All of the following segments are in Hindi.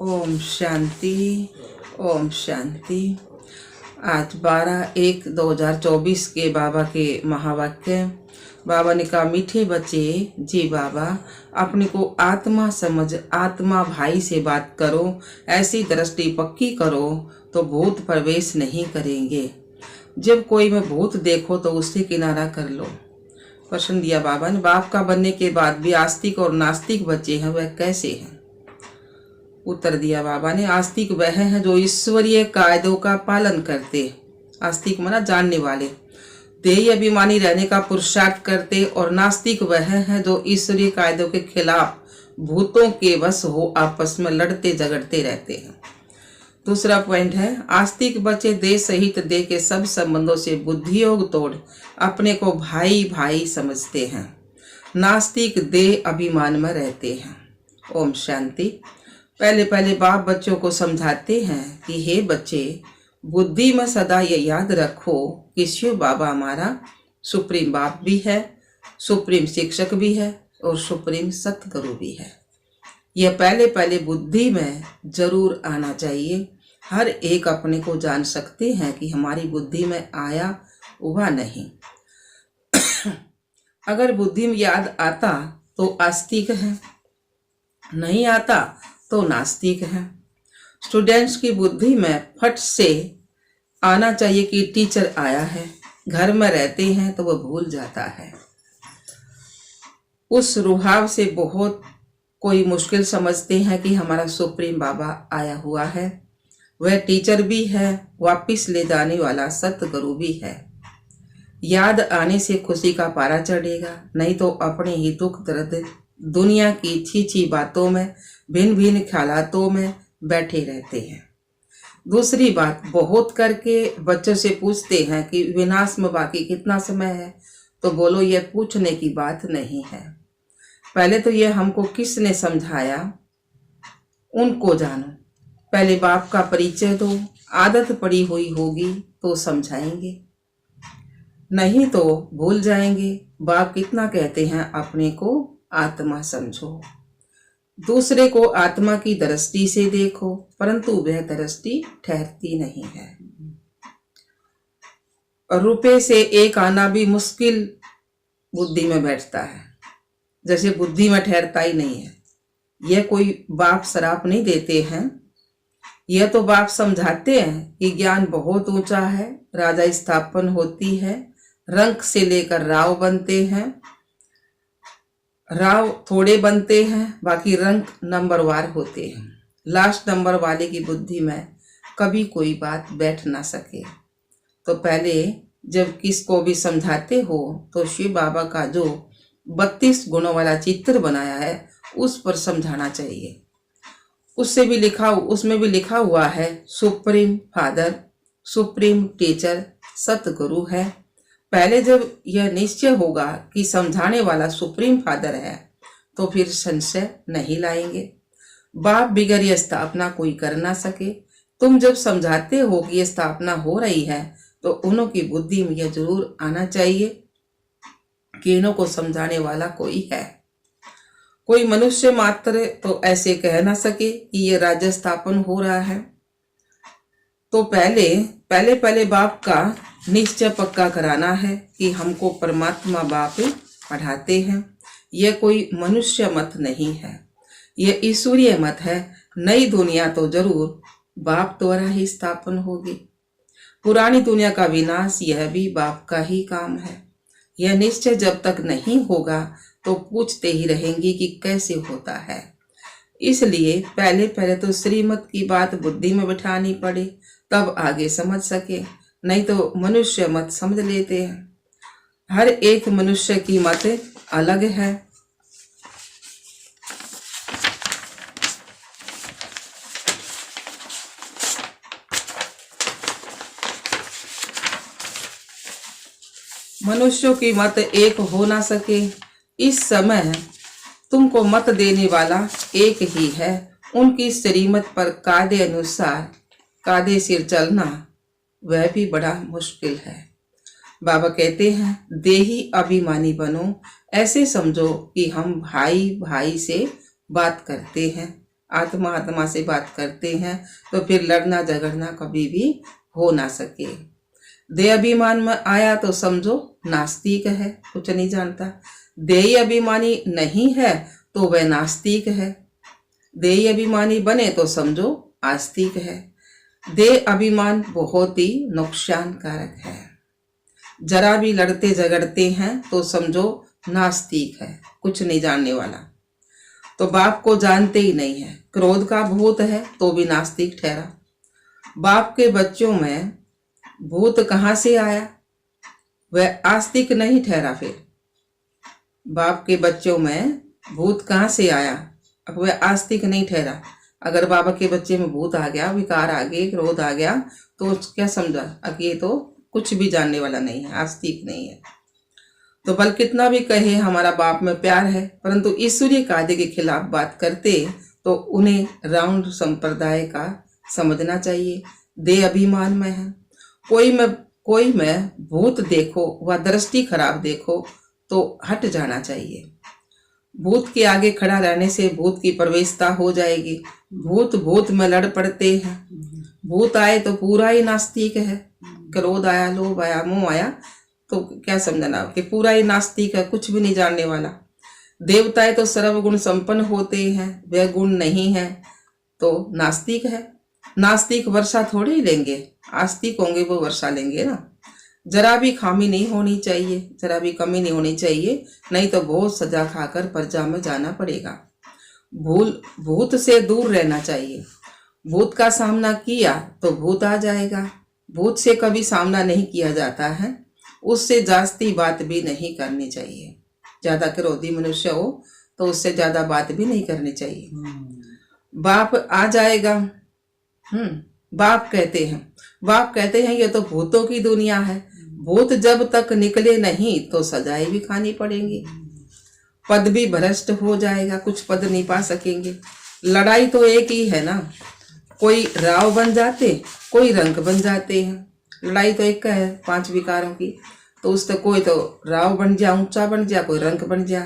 ओम शांति। ओम शांति। आज 12/1/2024 के बाबा के महावाक्य। बाबा ने कहा, मीठे बच्चे जी बाबा, अपने को आत्मा समझ आत्मा भाई से बात करो, ऐसी दृष्टि पक्की करो तो भूत प्रवेश नहीं करेंगे। जब कोई में भूत देखो तो उससे किनारा कर लो। प्रश्न दिया बाबा ने, बाप का बनने के बाद भी आस्तिक और नास्तिक बच्चे हैं, वह कैसे हैं? उत्तर दिया बाबा ने, आस्तिक वह है जो ईश्वरीय कायदों का पालन करते, आस्तिक माना जानने वाले, देही अभिमानी रहने का पुरुषार्थ करते, और नास्तिक वह है जो ईश्वरीय कायदों के खिलाफ भूतों के वश हो आपस में लड़ते झगड़ते रहते हैं। दूसरा पॉइंट है, आस्तिक बच्चे देह सहित देह के सब संबंधों से बुद्धि योग तोड़ अपने को भाई भाई समझते हैं। नास्तिक देह अभिमान में रहते हैं। ओम शांति। पहले पहले बाप बच्चों को समझाते हैं कि हे बच्चे, बुद्धि में सदा ये याद रखो कि शिव बाबा हमारा सुप्रीम बाप भी है, सुप्रीम शिक्षक भी है और सुप्रीम सतगुरु भी है। यह पहले पहले बुद्धि में जरूर आना चाहिए। हर एक अपने को जान सकते हैं कि हमारी बुद्धि में आया हुआ नहीं। अगर बुद्धि में याद आता तो आस्तिक है, नहीं आता तो नास्तिक है। स्टूडेंट्स की बुद्धि में फट से आना चाहिए कि टीचर आया है। घर में रहते हैं तो वह भूल जाता है। उस रुहाव से बहुत कोई मुश्किल समझते हैं कि हमारा सुप्रीम बाबा आया हुआ है, वह टीचर भी है, वापिस ले जाने वाला सतगुरु भी है। याद आने से खुशी का पारा चढ़ेगा, नहीं तो अपने ही दुख दर्द दुनिया की छी बातों में, भिन्न भिन्न ख्यालातों में बैठे रहते हैं। दूसरी बात, बहुत करके बच्चों से पूछते हैं कि विनाश में बाकी कितना समय है, तो बोलो यह पूछने की बात नहीं है। पहले तो यह हमको किसने समझाया, उनको जानो। पहले बाप का परिचय दो, आदत पड़ी हुई होगी तो समझाएंगे, नहीं तो भूल जाएंगे। बाप कितना कहते हैं, अपने को आत्मा समझो, दूसरे को आत्मा की दृष्टि से देखो, परंतु वह दृष्टि ठहरती नहीं है। रुपए से एक आना भी मुश्किल बुद्धि में बैठता है, जैसे बुद्धि में ठहरता ही नहीं है। यह कोई बाप श्राप नहीं देते हैं, यह तो बाप समझाते हैं कि ज्ञान बहुत ऊंचा है, राजा स्थापन होती है, रंक से लेकर राव बनते हैं, राव थोड़े बनते हैं, बाकी रंक नंबरवार होते हैं। लास्ट नंबर वाले की बुद्धि में कभी कोई बात बैठ ना सके। तो पहले जब किसको भी समझाते हो तो शिव बाबा का जो 32 गुणों वाला चित्र बनाया है उस पर समझाना चाहिए। उसमें भी लिखा हुआ है सुप्रीम फादर, सुप्रीम टीचर सतगुरु है। पहले जब यह निश्चय होगा कि समझाने वाला सुप्रीम फादर है तो फिर संशय नहीं लाएंगे। बाप बिगर यह स्थापना कोई कर ना सके। तुम जब समझाते हो कि यह स्थापना हो रही है तो उन्हों की बुद्धि में यह जरूर आना चाहिए कि इन्हों को समझाने वाला कोई है। कोई मनुष्य मात्र तो ऐसे कह ना सके कि यह राज्य स्थापन हो रहा है। तो पहले बाप का निश्चय पक्का कराना है कि हमको परमात्मा बाप पढ़ाते हैं। यह कोई मनुष्य मत नहीं है, यह ईश्वरीय मत है। नई दुनिया तो जरूर बाप द्वारा ही स्थापन होगी। पुरानी दुनिया का विनाश यह भी बाप का ही काम है। यह निश्चय जब तक नहीं होगा तो पूछते ही रहेंगे कि कैसे होता है। इसलिए पहले तो श्रीमत की बात बुद्धि में बिठानी पड़े, तब आगे समझ सके, नहीं तो मनुष्य मत समझ लेते हैं। हर एक मनुष्य की मत अलग है। मनुष्यों की मत एक हो ना सके। इस समय तुमको मत देने वाला एक ही है। उनकी श्रीमत पर कायदे अनुसार कायदे सिर चलना वह भी बड़ा मुश्किल है। बाबा कहते हैं, देही अभिमानी बनो, ऐसे समझो कि हम भाई भाई से बात करते हैं, आत्मा आत्मा से बात करते हैं तो फिर लड़ना झगड़ना कभी भी हो ना सके। देह अभिमान में आया तो समझो नास्तिक है, कुछ नहीं जानता। देह अभिमानी नहीं है तो वह नास्तिक है। देह अभिमानी बने तो समझो आस्तिक है। देह अभिमान बहुत ही नुकसानकारक है। जरा भी लड़ते झगड़ते हैं तो समझो नास्तिक है, कुछ नहीं जानने वाला। तो बाप को जानते ही नहीं है, क्रोध का भूत है तो भी नास्तिक ठहरा। बाप के बच्चों में भूत कहाँ से आया, वह आस्तिक नहीं ठहरा। फिर बाप के बच्चों में भूत कहाँ से आया, अब वह आस्तिक नहीं ठहरा। अगर बाबा के बच्चे में भूत आ गया, विकार आ गए, क्रोध आ गया, तो क्या समझा अब ये तो कुछ भी जानने वाला नहीं है, आस्तिक नहीं है। तो बल कितना भी कहे हमारा बाप में प्यार है, परंतु ईश्वरीय कायदे के खिलाफ बात करते तो उन्हें राउंड संप्रदाय का समझना चाहिए। देह अभिमान में है। कोई में भूत देखो व दृष्टि खराब देखो तो हट जाना चाहिए। भूत के आगे खड़ा रहने से भूत की प्रवेशता हो जाएगी। भूत में लड़ पड़ते हैं। भूत आए तो पूरा ही नास्तिक है। क्रोध आया, लोभ आया, मोह आया तो क्या समझना कि पूरा ही नास्तिक है, कुछ भी नहीं जानने वाला। देवताएं तो सर्वगुण संपन्न होते हैं, वह गुण नहीं है तो नास्तिक है। नास्तिक वर्षा थोड़े ही लेंगे, आस्तिक होंगे वो वर्षा लेंगे ना। जरा भी खामी नहीं होनी चाहिए, जरा भी कमी नहीं होनी चाहिए, नहीं तो बहुत सजा खाकर प्रजा में जाना पड़ेगा। भूत से दूर रहना चाहिए। भूत का सामना किया तो भूत आ जाएगा। भूत से कभी सामना नहीं किया जाता है, उससे जास्ती बात भी नहीं करनी चाहिए। ज्यादा क्रोधी मनुष्य हो तो उससे ज्यादा बात भी नहीं करनी चाहिए। बाप आ जाएगा। बाप कहते हैं ये तो भूतों की दुनिया है। भूत जब तक निकले नहीं तो सजाएं भी खानी पड़ेंगी। पद भी भ्रष्ट हो जाएगा, कुछ पद नहीं पा सकेंगे। लड़ाई तो एक ही है ना, कोई राव बन जाते, कोई रंक बन जाते हैं। लड़ाई तो एक का है, 5 विकारों की। तो उससे कोई तो राव बन जा, ऊंचा बन जा, कोई रंक बन जा,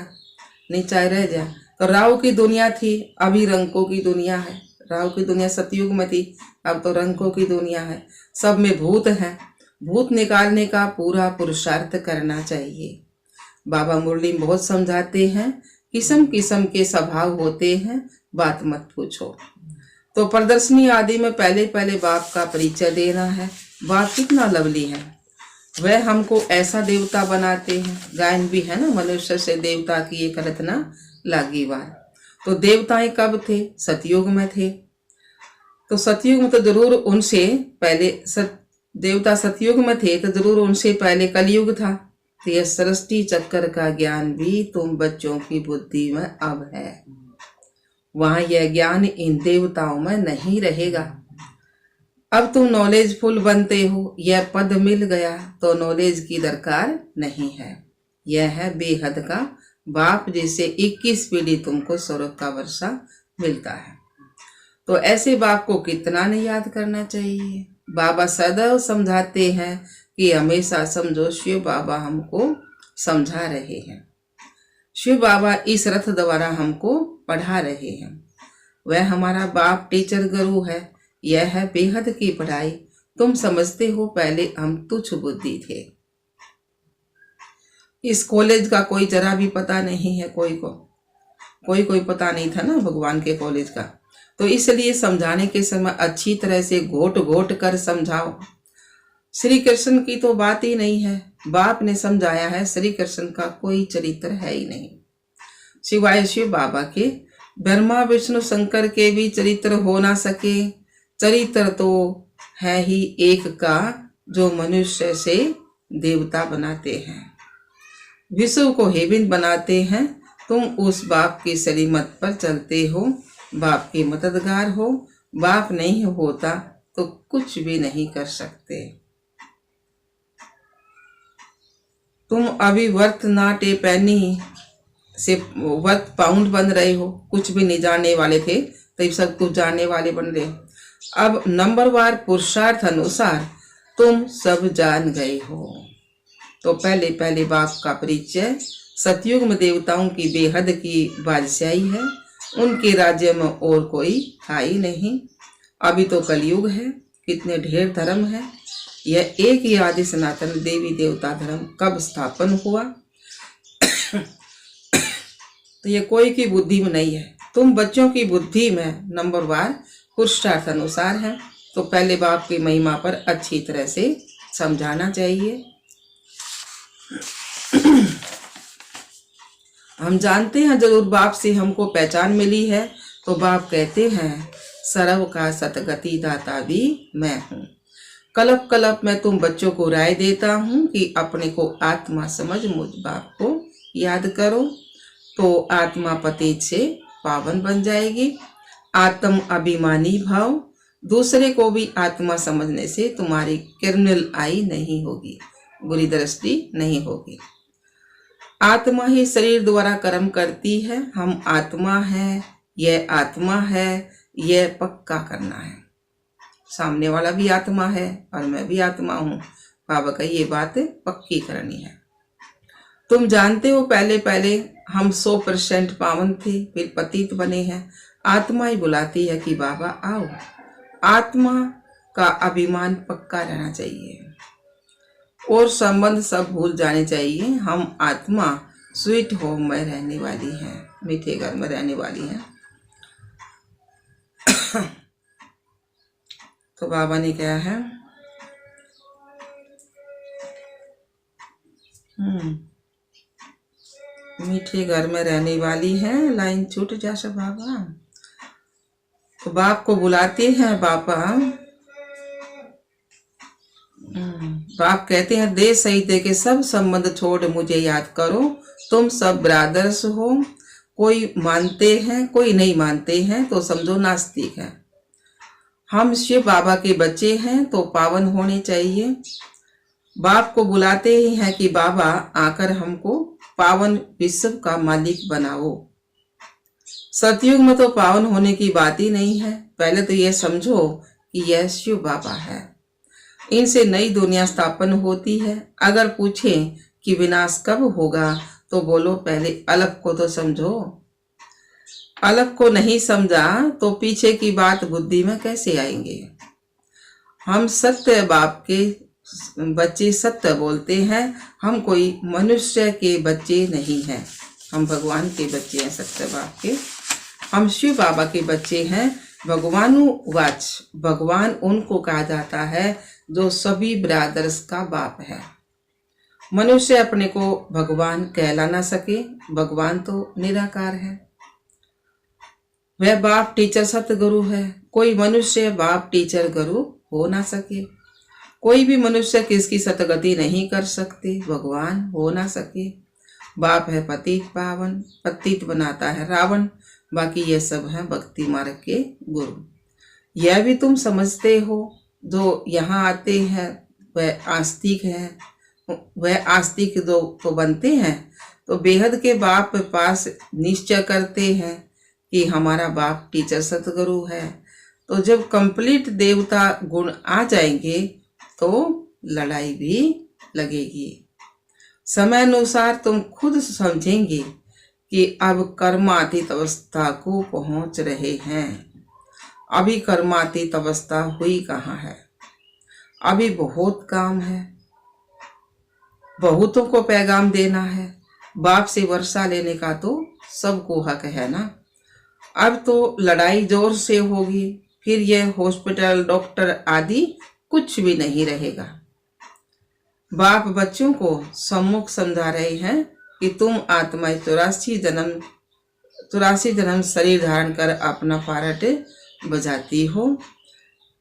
नीचा रह जा। तो राव की दुनिया थी, अभी रंकों की दुनिया है। राव की दुनिया सतयुग में थी, अब तो रंकों की दुनिया है। सब में भूत है। भूत निकालने का पूरा पुरुषार्थ करना चाहिए। बाबा मुरली बहुत समझाते हैं, किस्म किस्म के स्वभाव होते हैं, बात मत पूछो। तो प्रदर्शनी आदि में पहले बाप का परिचय देना है। बाप कितना लवली है, वह हमको ऐसा देवता बनाते हैं। गायन भी है ना, मनुष्य से देवता की एक रत्ना लागी बार। तो देवताएं कब थे, सतयुग में थे। तो सतयुग में तो जरूर उनसे पहले देवता सतयुग में थे तो जरूर उनसे पहले कलयुग था। तो यह सृष्टि चक्कर का ज्ञान भी तुम बच्चों की बुद्धि में अब है। वहां यह ज्ञान इन देवताओं में नहीं रहेगा। अब तुम नॉलेजफुल बनते हो, यह पद मिल गया तो नॉलेज की दरकार नहीं है। यह है बेहद का बाप, जैसे 21 पीढ़ी तुमको स्वर्ग का वर्षा मिलता है। तो ऐसे बाप को कितना नहीं याद करना चाहिए। बाबा सदैव समझाते हैं कि हमेशा समझो शिव बाबा हमको समझा रहे हैं। शिव बाबा इस रथ द्वारा हमको पढ़ा रहे हैं। वह हमारा बाप टीचर गुरु है। यह है बेहद की पढ़ाई। तुम समझते हो पहले हम तुच्छ बुद्धि थे। इस कॉलेज का कोई जरा भी पता नहीं है, कोई पता नहीं था ना भगवान के कॉलेज का। तो इसलिए समझाने के समय अच्छी तरह से घोट कर समझाओ। श्री कृष्ण की तो बात ही नहीं है। बाप ने समझाया है, श्री कृष्ण का कोई चरित्र है ही नहीं सिवाय शिव बाबा के। ब्रह्मा विष्णु शंकर के भी चरित्र हो ना सके। चरित्र तो है ही एक का, जो मनुष्य से देवता बनाते हैं, विश्व को हेवन बनाते हैं। तुम उस बाप की श्रीमत पर चलते हो, बाप के मददगार हो। बाप नहीं होता तो कुछ भी नहीं कर सकते। तुम अभी वर्थ नाटे पैनी से वर्थ पाउंड बन रहे हो। कुछ भी नहीं जानने वाले थे तो सब कुछ जानने वाले बन रहे। अब नंबरवार पुरुषार्थ अनुसार तुम सब जान गए हो। तो पहले बाप का परिचय। सतयुग में देवताओं की बेहद की बादशाही है। उनके राज्य में और कोई था ही नहीं। अभी तो कलयुग है, कितने ढेर धर्म है, यह एक ही आदि सनातन देवी देवता धर्म कब स्थापन हुआ? तो ये कोई की बुद्धि में नहीं है, तुम बच्चों की बुद्धि में नंबरवार पुरुषार्थ अनुसार है। तो पहले बाप की महिमा पर अच्छी तरह से समझाना चाहिए। हम जानते हैं जरूर बाप से हमको पहचान मिली है, तो बाप कहते हैं सर्व का सतगति दाता भी मैं हूँ। कलप कलप मैं तुम बच्चों को राय देता हूँ कि अपने को आत्मा समझ मुझ बाप को याद करो, तो आत्मा पतित से पावन बन जाएगी। आत्म अभिमानी भाव, दूसरे को भी आत्मा समझने से तुम्हारी किरणिल आई नहीं होगी, बुरी दृष्टि नहीं होगी। आत्मा ही शरीर द्वारा कर्म करती है। हम आत्मा है, यह आत्मा है, यह पक्का करना है। सामने वाला भी आत्मा है और मैं भी आत्मा हूँ, बाबा का ये बात पक्की करनी है। तुम जानते हो पहले पहले हम 100% पावन थे, फिर पतित बने हैं। आत्मा ही बुलाती है कि बाबा आओ। आत्मा का अभिमान पक्का रहना चाहिए और संबंध सब भूल जाने चाहिए। हम आत्मा स्वीट होम में रहने वाली है, मीठे घर में रहने वाली है। तो बाबा ने क्या है, मीठे घर में रहने वाली है, लाइन छूट जा सब बाबा। तो बाप को बुलाते हैं बाबा। बाप कहते हैं दे सही दे के सब संबंध छोड़ मुझे याद करो। तुम सब ब्रादर्स हो, कोई मानते हैं कोई नहीं मानते हैं, तो समझो नास्तिक है। हम शिव बाबा के बच्चे हैं तो पावन होने चाहिए। बाप को बुलाते ही हैं कि बाबा आकर हमको पावन विश्व का मालिक बनाओ। सतयुग में तो पावन होने की बात ही नहीं है। पहले तो यह समझो कि यह शिव बाबा है, इनसे नई दुनिया स्थापन होती है। अगर पूछें कि विनाश कब होगा, तो बोलो पहले अलग को तो समझो। अलग को नहीं समझा तो पीछे की बात बुद्धि में कैसे आएंगे। हम सत्य बाप के बच्चे सत्य बोलते हैं। हम कोई मनुष्य के बच्चे नहीं हैं, हम भगवान के बच्चे हैं, सत्य बाप के। हम शिव बाबा के बच्चे हैं। भगवानुवाच, भगवान उनको कहा जाता है जो सभी ब्रादर्स का बाप है। मनुष्य अपने को भगवान कहला ना सके, भगवान तो निराकार है। वह बाप टीचर सतगुरु है। कोई मनुष्य बाप टीचर गुरु हो ना सके। कोई भी मनुष्य किसकी सतगति नहीं कर सकते, भगवान हो ना सके। बाप है पतित पावन, पतित बनाता है रावण। बाकी ये सब है भक्ति मार्ग के गुरु। यह भी तुम समझते हो, जो यहाँ आते हैं वह आस्तिक है। वह आस्तिक जो तो बनते हैं, तो बेहद के बाप पास निश्चय करते हैं कि हमारा बाप टीचर सतगुरु है। तो जब कंप्लीट देवता गुण आ जाएंगे तो लड़ाई भी लगेगी। समय अनुसार तुम खुद समझेंगे कि अब कर्मातीत अवस्था को पहुंच रहे हैं। अभी कर्मातीत अवस्था हुई कहाँ है, अभी बहुत काम है, बहुतों को पैगाम देना है। बाप से वर्षा लेने का तो सबको हक है ना। अब तो लड़ाई जोर से होगी, फिर यह हॉस्पिटल डॉक्टर आदि कुछ भी नहीं रहेगा। बाप बच्चों को सम्मुख समझा रहे हैं कि तुम आत्मा 84 जन्म शरीर धारण कर अपना पारट बजाती हो।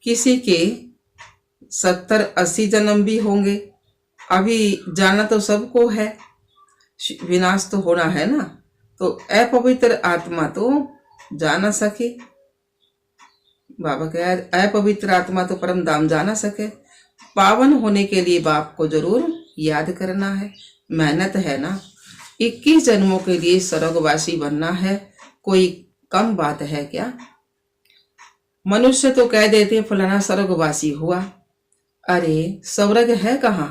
किसी के 70-80 जन्म भी होंगे। अभी जाना तो सबको है, विनाश तो होना है ना। तो अपवित्र आत्मा तो जा ना सके। बाबा कहा अपवित्र आत्मा तो परम धाम जा ना सके। पावन होने के लिए बाप को जरूर याद करना है, मेहनत है ना। 21 जन्मों के लिए स्वर्गवासी बनना है, कोई कम बात है क्या? मनुष्य तो कह देते फलाना स्वर्गवासी हुआ। अरे स्वर्ग है कहाँ,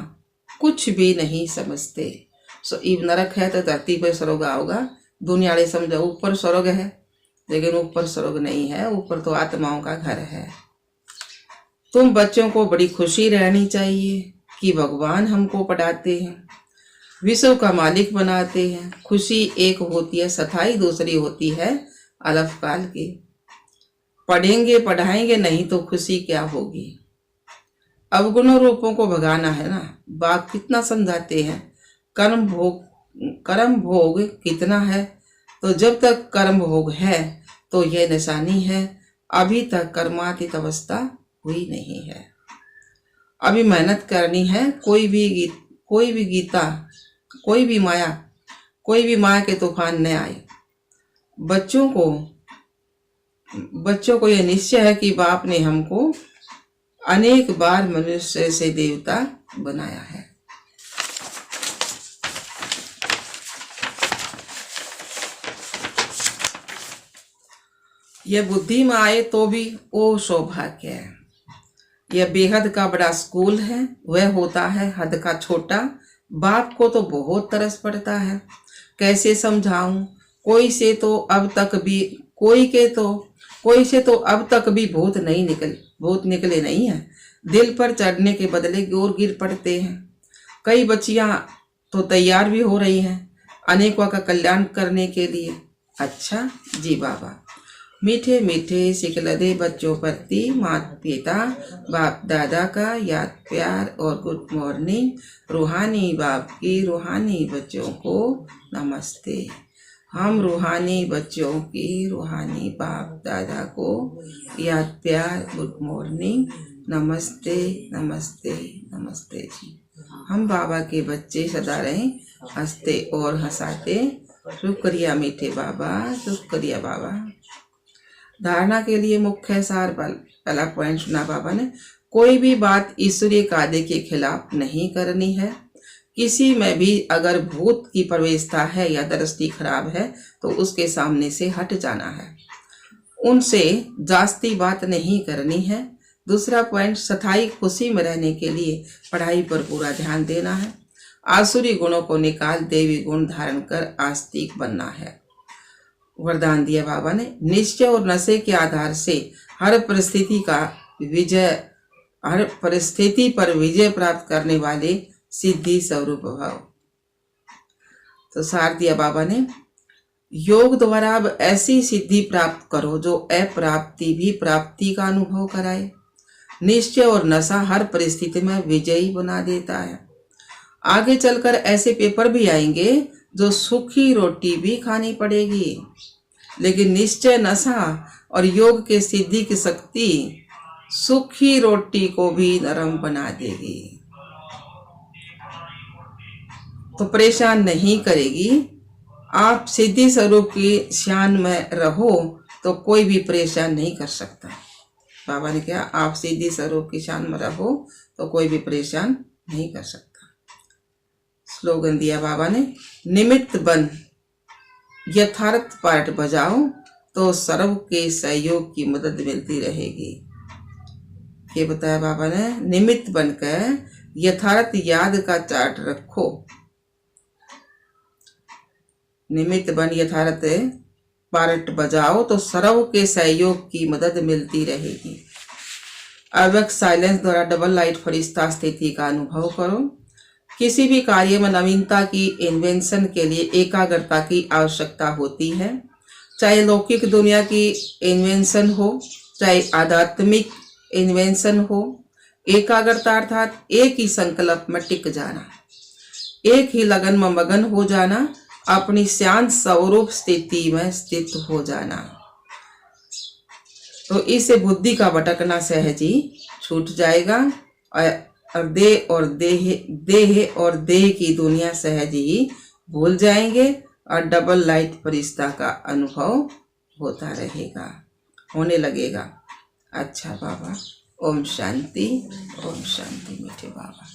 कुछ भी नहीं समझते। नरक है तो धरती पर स्वर्ग आओगा। दुनिया वाले समझो ऊपर स्वर्ग है, लेकिन ऊपर स्वर्ग नहीं है, ऊपर तो आत्माओं का घर है। तुम बच्चों को बड़ी खुशी रहनी चाहिए कि भगवान हमको पढ़ाते हैं, विश्व का मालिक बनाते हैं। खुशी एक होती है स्थायी, दूसरी होती है अल्पकाल की। पढ़ेंगे पढ़ाएंगे नहीं तो खुशी क्या होगी। अवगुणों रूपों को भगाना है ना। बाप कितना समझाते हैं, कर्म भोग कितना है। तो जब तक कर्म भोग है तो यह निशानी है, अभी तक कर्मातीत अवस्था हुई नहीं है। अभी मेहनत करनी है। कोई भी माया के तूफान न आए। बच्चों को यह निश्चय है कि बाप ने हमको अनेक बार मनुष्य से देवता बनाया है। यह बुद्धि में आए तो भी वो सौभाग्य है। यह बेहद का बड़ा स्कूल है, वह होता है हद का छोटा। बाप को तो बहुत तरस पड़ता है, कैसे समझाऊं। कोई से तो अब तक भी भूत निकले नहीं है। दिल पर चढ़ने के बदले और गिर पड़ते हैं। कई बच्चियां तो तैयार भी हो रही हैं अनेकों का कल्याण करने के लिए। अच्छा जी बाबा, मीठे मीठे सिखलदे बच्चों प्रति माता पिता बाप दादा का याद प्यार और गुड मॉर्निंग। रूहानी बाप की रूहानी बच्चों को नमस्ते। हम रूहानी बच्चों की रूहानी बाप दादा को याद प्यार गुड मॉर्निंग, नमस्ते नमस्ते नमस्ते जी। हम बाबा के बच्चे सदा रहें हंसते और हंसाते। शुक्रिया मीठे बाबा, शुक्रिया बाबा। धारणा के लिए मुख्य सार पहला पॉइंट सुना बाबा ने। कोई भी बात ईश्वरीय कार्य के खिलाफ नहीं करनी है। किसी में भी अगर भूत की प्रवेशता है या दृष्टि खराब है तो उसके सामने से हट जाना है, उनसे जास्ती बात नहीं करनी है। दूसरा पॉइंट, स्थायी खुशी में रहने के लिए पढ़ाई पर पूरा ध्यान देना है। आसुरी गुणों को निकाल देवी गुण धारण कर आस्तिक बनना है। वरदान दिया बाबा ने, निश्चय और नशे के आधार से हर परिस्थिति पर विजय प्राप्त करने वाले सिद्धि स्वरूप भाव। तो सार दिया बाबा ने, योग द्वारा अब ऐसी सिद्धि प्राप्त करो जो अप्राप्ति भी प्राप्ति का अनुभव कराए। निश्चय और नशा हर परिस्थिति में विजयी बना देता है। आगे चलकर ऐसे पेपर भी आएंगे जो सूखी रोटी भी खानी पड़ेगी, लेकिन निश्चय नशा और योग के सिद्धि की शक्ति सूखी रोटी को भी नरम बना देगी, तो परेशान नहीं करेगी। आप सिद्धि स्वरूप की शान में रहो तो कोई भी परेशान नहीं कर सकता। बाबा ने कहा, आप सिद्धि स्वरूप की शान में रहो तो कोई भी परेशान नहीं कर सकता। स्लोगन दिया बाबा ने, निमित्त बन यथार्थ पाठ बजाओ तो सर्व के सहयोग की मदद मिलती रहेगी। ये बताया बाबा ने, निमित्त बनकर यथार्थ याद का चार्ट रखो। निमित्त बन यथार्थ पाठ बजाओ तो सर्व के सहयोग की मदद मिलती रहेगी। अवक साइलेंस द्वारा डबल लाइट फरिश्ता स्थिति का अनुभव करो। किसी भी कार्य में नवीनता की इन्वेंशन के लिए एकाग्रता की आवश्यकता होती है। चाहे लौकिक दुनिया की इन्वेंशन हो, चाहे आध्यात्मिक इन्वेंशन हो। एकाग्रता अर्थात एक ही संकल्प में टिक जाना, एक ही लगन में मगन हो जाना, अपनी शांत स्वरूप स्थिति में स्थित हो जाना। तो इससे बुद्धि का भटकना सहज ही छूट जाएगा और देह की दुनिया सहज ही भूल जाएंगे और डबल लाइट फरिश्ता का अनुभव होने लगेगा। अच्छा बाबा, ओम शांति मीठे बाबा।